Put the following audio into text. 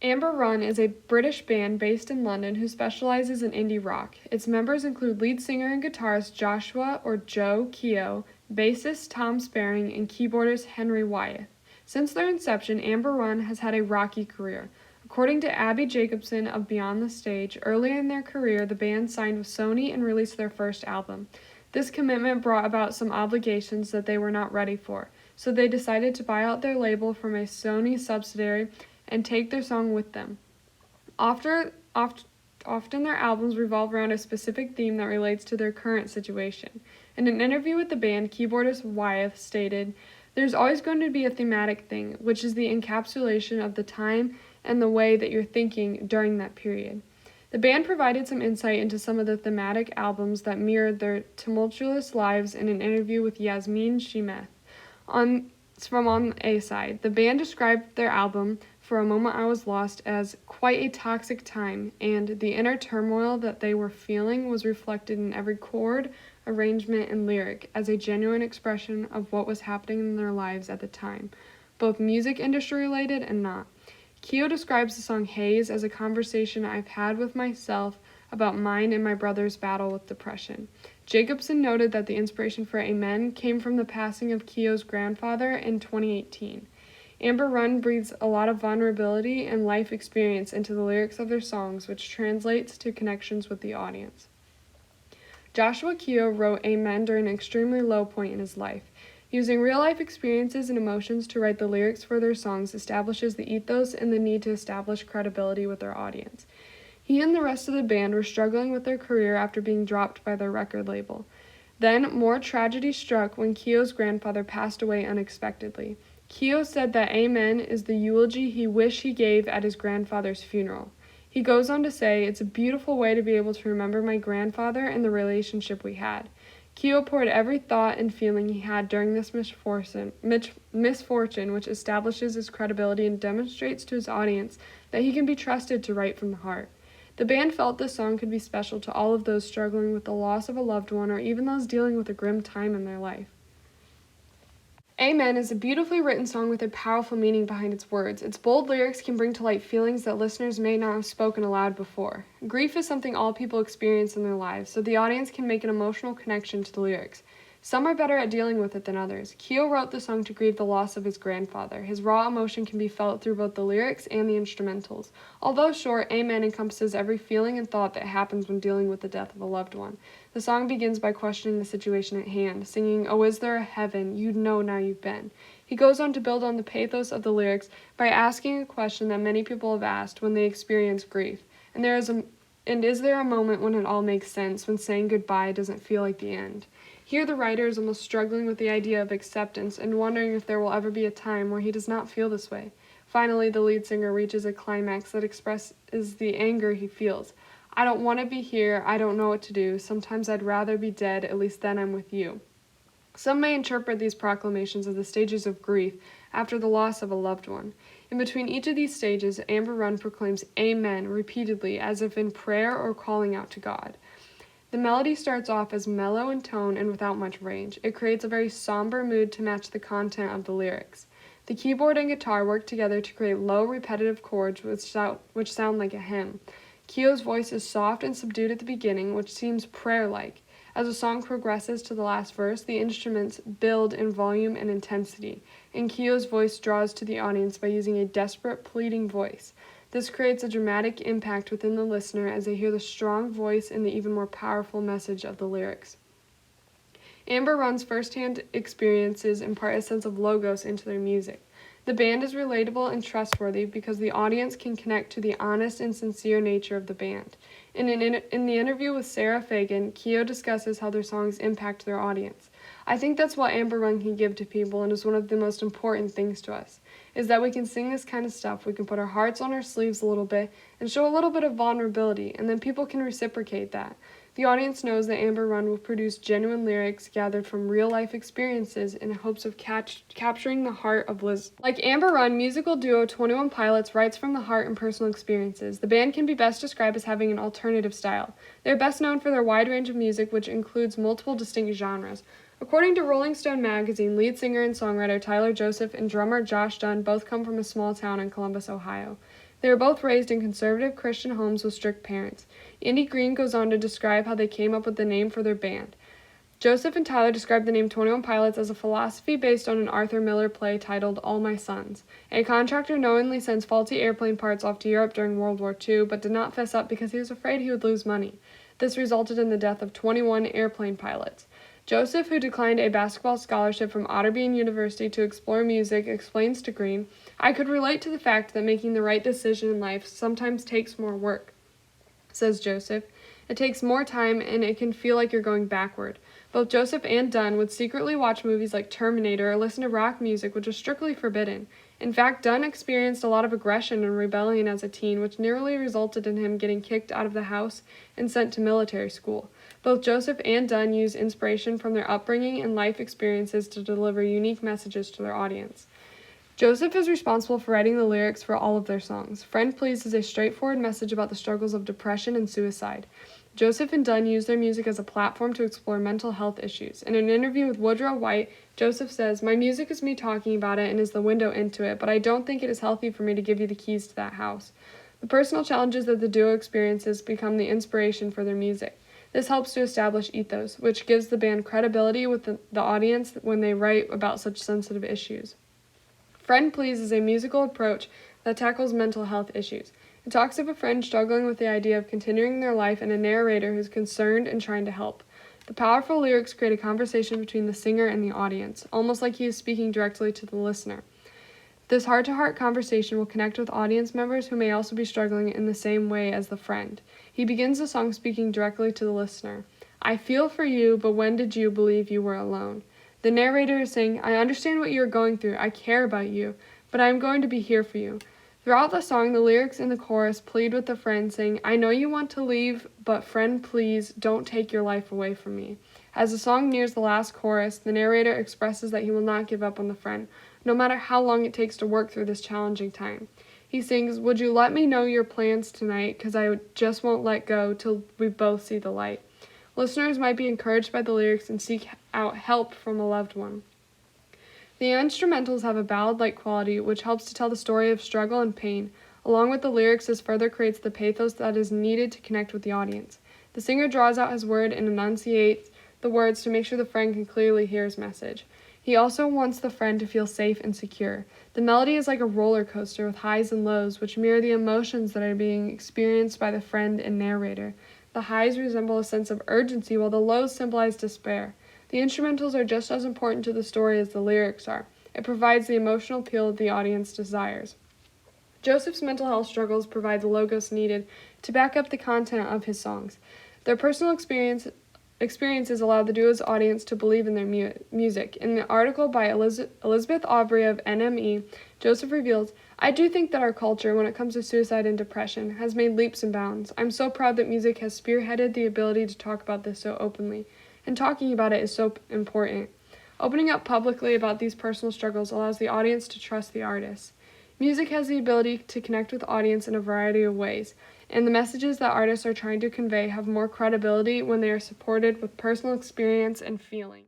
Amber Run is a British band based in London who specializes in indie rock. Its members include lead singer and guitarist Joshua or Joe Keogh, bassist Tom Sparing, and keyboardist Henry Wyeth. Since their inception, Amber Run has had a rocky career. According to Abby Jacobson of Beyond the Stage, early in their career, the band signed with Sony and released their first album. This commitment brought about some obligations that they were not ready for, so they decided to buy out their label from a Sony subsidiary and take their song with them. Often their albums revolve around a specific theme that relates to their current situation. In an interview with the band, keyboardist Wyeth stated, "There's always going to be a thematic thing, which is the encapsulation of the time and the way that you're thinking during that period." The band provided some insight into some of the thematic albums that mirrored their tumultuous lives in an interview with Yasmin Shemeth. On A side, the band described their album, For a Moment I Was Lost, as quite a toxic time, and the inner turmoil that they were feeling was reflected in every chord, arrangement, and lyric as a genuine expression of what was happening in their lives at the time, both music industry related and not. Keogh describes the song Haze as a conversation I've had with myself about mine and my brother's battle with depression. Jacobson noted that the inspiration for Amen came from the passing of Keogh's grandfather in 2018. Amber Run breathes a lot of vulnerability and life experience into the lyrics of their songs, which translates to connections with the audience. Joshua Keogh wrote Amen during an extremely low point in his life. Using real-life experiences and emotions to write the lyrics for their songs establishes the ethos and the need to establish credibility with their audience. He and the rest of the band were struggling with their career after being dropped by their record label. Then, more tragedy struck when Keogh's grandfather passed away unexpectedly. Keogh said that Amen is the eulogy he wished he gave at his grandfather's funeral. He goes on to say, "It's a beautiful way to be able to remember my grandfather and the relationship we had." Keogh poured every thought and feeling he had during this misfortune, which establishes his credibility and demonstrates to his audience that he can be trusted to write from the heart. The band felt this song could be special to all of those struggling with the loss of a loved one or even those dealing with a grim time in their life. Amen is a beautifully written song with a powerful meaning behind its words. Its bold lyrics can bring to light feelings that listeners may not have spoken aloud before. Grief is something all people experience in their lives, so the audience can make an emotional connection to the lyrics. Some are better at dealing with it than others. Keogh wrote the song to grieve the loss of his grandfather. His raw emotion can be felt through both the lyrics and the instrumentals. Although short, Amen encompasses every feeling and thought that happens when dealing with the death of a loved one. The song begins by questioning the situation at hand, singing, "Oh, is there a heaven? You'd know now you've been." He goes on to build on the pathos of the lyrics by asking a question that many people have asked when they experience grief. Is there a moment when it all makes sense, when saying goodbye doesn't feel like the end? Here the writer is almost struggling with the idea of acceptance and wondering if there will ever be a time where he does not feel this way. Finally, the lead singer reaches a climax that expresses the anger he feels. "I don't want to be here, I don't know what to do, sometimes I'd rather be dead, at least then I'm with you." Some may interpret these proclamations as the stages of grief after the loss of a loved one. In between each of these stages, Amber Run proclaims Amen repeatedly, as if in prayer or calling out to God. The melody starts off as mellow in tone and without much range. It creates a very somber mood to match the content of the lyrics. The keyboard and guitar work together to create low, repetitive chords which sound like a hymn. Keogh's voice is soft and subdued at the beginning, which seems prayer-like. As the song progresses to the last verse, the instruments build in volume and intensity, and Keogh's voice draws to the audience by using a desperate, pleading voice. This creates a dramatic impact within the listener as they hear the strong voice and the even more powerful message of the lyrics. Amber Run's first-hand experiences impart a sense of logos into their music. The band is relatable and trustworthy because the audience can connect to the honest and sincere nature of the band. In the interview with Sarah Fagan, Keogh discusses how their songs impact their audience. "I think that's what Amber Run can give to people and is one of the most important things to us, is that we can sing this kind of stuff, we can put our hearts on our sleeves a little bit and show a little bit of vulnerability, and then people can reciprocate that. The audience knows that Amber Run will produce genuine lyrics gathered from real-life experiences in hopes of capturing the heart of Liz." Like Amber Run, musical duo 21 Pilots writes from the heart and personal experiences. The band can be best described as having an alternative style. They're best known for their wide range of music, which includes multiple distinct genres. According to Rolling Stone magazine, lead singer and songwriter Tyler Joseph and drummer Josh Dunn both come from a small town in Columbus, Ohio. They were both raised in conservative Christian homes with strict parents. Andy Green goes on to describe how they came up with the name for their band. Joseph and Tyler described the name 21 Pilots as a philosophy based on an Arthur Miller play titled All My Sons. A contractor knowingly sends faulty airplane parts off to Europe during World War II, but did not fess up because he was afraid he would lose money. This resulted in the death of 21 airplane pilots. Joseph, who declined a basketball scholarship from Otterbein University to explore music, explains to Green, "I could relate to the fact that making the right decision in life sometimes takes more work," says Joseph. "It takes more time and it can feel like you're going backward." Both Joseph and Dunn would secretly watch movies like Terminator or listen to rock music, which was strictly forbidden. In fact, Dunn experienced a lot of aggression and rebellion as a teen, which nearly resulted in him getting kicked out of the house and sent to military school. Both Joseph and Dunn use inspiration from their upbringing and life experiences to deliver unique messages to their audience. Joseph is responsible for writing the lyrics for all of their songs. Friend Please is a straightforward message about the struggles of depression and suicide. Joseph and Dunn use their music as a platform to explore mental health issues. In an interview with Woodrow White, Joseph says, "My music is me talking about it and is the window into it, but I don't think it is healthy for me to give you the keys to that house." The personal challenges that the duo experiences become the inspiration for their music. This helps to establish ethos, which gives the band credibility with the audience when they write about such sensitive issues. Friend Please is a musical approach that tackles mental health issues. It talks of a friend struggling with the idea of continuing their life and a narrator who's concerned and trying to help. The powerful lyrics create a conversation between the singer and the audience, almost like he is speaking directly to the listener. This heart-to-heart conversation will connect with audience members who may also be struggling in the same way as the friend. He begins the song speaking directly to the listener. "I feel for you, but when did you believe you were alone?" The narrator is saying, "I understand what you are going through, I care about you, but I am going to be here for you." Throughout the song, the lyrics in the chorus plead with the friend, saying, "I know you want to leave, but friend, please, don't take your life away from me." As the song nears the last chorus, the narrator expresses that he will not give up on the friend, no matter how long it takes to work through this challenging time. He sings, "Would you let me know your plans tonight, 'cause I just won't let go till we both see the light." Listeners might be encouraged by the lyrics and seek out help from a loved one. The instrumentals have a ballad-like quality, which helps to tell the story of struggle and pain. Along with the lyrics, this further creates the pathos that is needed to connect with the audience. The singer draws out his word and enunciates the words to make sure the friend can clearly hear his message. He also wants the friend to feel safe and secure. The melody is like a roller coaster with highs and lows, which mirror the emotions that are being experienced by the friend and narrator. The highs resemble a sense of urgency, while the lows symbolize despair. The instrumentals are just as important to the story as the lyrics are. It provides the emotional appeal that the audience desires. Joseph's mental health struggles provide the logos needed to back up the content of his songs. Their personal experiences allow the duo's audience to believe in their music. In the article by Elizabeth Aubrey of NME, Joseph reveals, "I do think that our culture, when it comes to suicide and depression, has made leaps and bounds. I'm so proud that music has spearheaded the ability to talk about this so openly. And talking about it is so important. Opening up publicly about these personal struggles allows the audience to trust the artist. Music has the ability to connect with the audience in a variety of ways, and the messages that artists are trying to convey have more credibility when they are supported with personal experience and feeling."